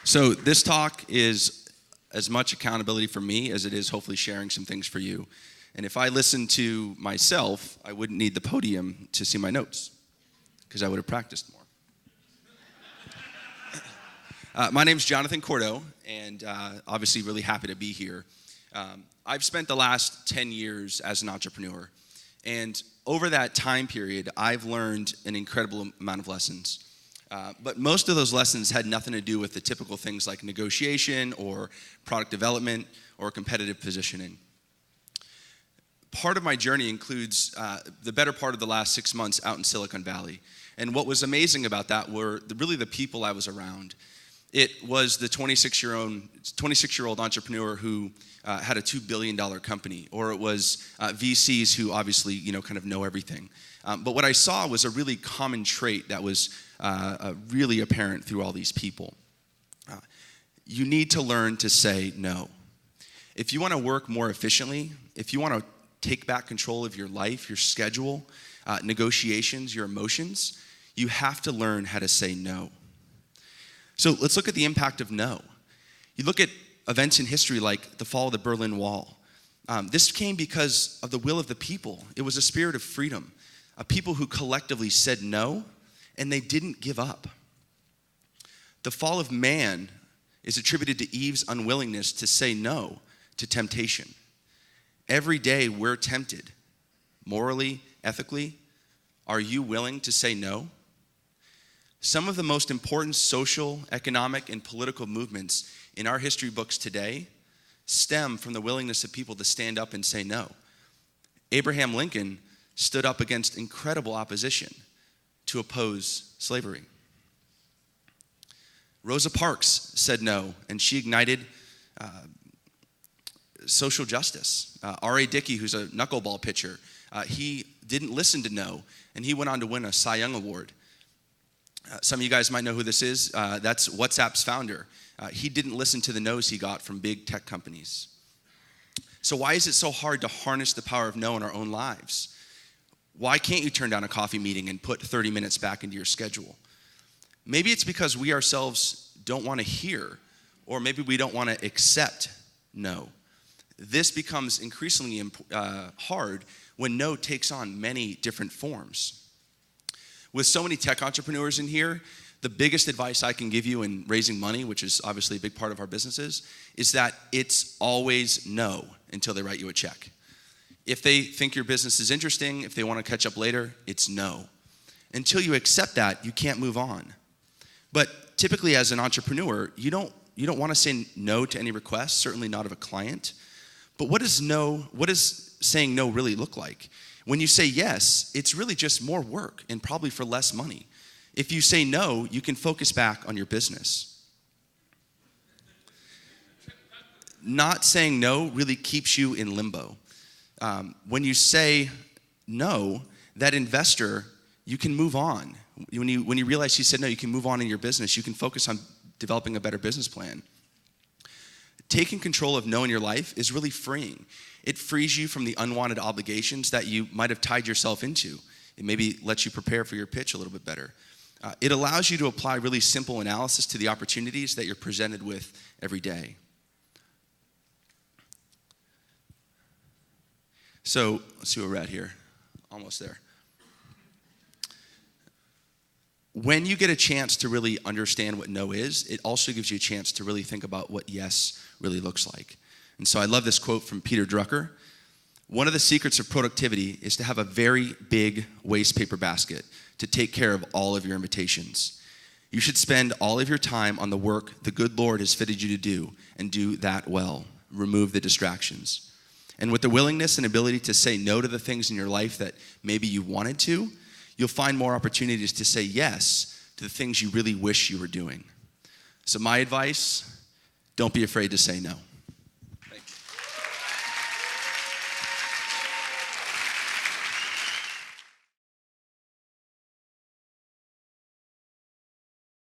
So this talk is as much accountability for me as it is hopefully sharing some things for you. And if I listened to myself, I wouldn't need the podium to see my notes because I would have practiced more. My name's Jonathan Cordeau, and obviously really happy to be here. I've spent the last 10 years as an entrepreneur, and over that time period, I've learned an incredible amount of lessons. But most of those lessons had nothing to do with the typical things like negotiation or product development or competitive positioning. Part of my journey includes the better part of the last 6 months out in Silicon Valley. And what was amazing about that were really the people I was around. It was the 26-year-old entrepreneur who had a $2 billion company, or it was VCs who obviously kind of know everything. But what I saw was a really common trait that was really apparent through all these people. You need to learn to say no. If you want to work more efficiently, if you want to take back control of your life, your schedule, negotiations, your emotions, you have to learn how to say no. So let's look at the impact of no. You look at events in history like the fall of the Berlin Wall. This came because of the will of the people. It was a spirit of freedom, a people who collectively said no, and they didn't give up. The fall of man is attributed to Eve's unwillingness to say no to temptation. Every day we're tempted, morally, ethically. Are you willing to say no? Some of the most important social, economic, and political movements in our history books today stem from the willingness of people to stand up and say no. Abraham Lincoln stood up against incredible opposition to oppose slavery. Rosa Parks said no, and she ignited social justice. R.A. Dickey, who's a knuckleball pitcher, he didn't listen to no, and he went on to win a Cy Young Award. Some of you guys might know who this is. That's WhatsApp's founder. He didn't listen to the no's he got from big tech companies. So why is it so hard to harness the power of no in our own lives? Why can't you turn down a coffee meeting and put 30 minutes back into your schedule? Maybe it's because we ourselves don't want to hear, or maybe we don't want to accept no. This becomes increasingly hard when no takes on many different forms. With so many tech entrepreneurs in here, the biggest advice I can give you in raising money, which is obviously a big part of our businesses, is that it's always no until they write you a check. If they think your business is interesting, if they want to catch up later, it's no. Until you accept that, you can't move on. But typically as an entrepreneur, you don't want to say no to any requests, certainly not of a client. But what does saying no really look like? When you say yes, it's really just more work and probably for less money. If you say no, you can focus back on your business. Not saying no really keeps you in limbo. When you say no, that investor, you can move on. When you realize he said no, you can move on in your business. You can focus on developing a better business plan. Taking control of no in your life is really freeing. It frees you from the unwanted obligations that you might have tied yourself into. It maybe lets you prepare for your pitch a little bit better. It allows you to apply really simple analysis to the opportunities that you're presented with every day. So let's see where we're at here. Almost there. When you get a chance to really understand what no is, it also gives you a chance to really think about what yes really looks like. And so I love this quote from Peter Drucker. One of the secrets of productivity is to have a very big waste paper basket to take care of all of your invitations. You should spend all of your time on the work the good Lord has fitted you to do, and do that well. Remove the distractions. And with the willingness and ability to say no to the things in your life that maybe you wanted to, you'll find more opportunities to say yes to the things you really wish you were doing. So my advice, don't be afraid to say no.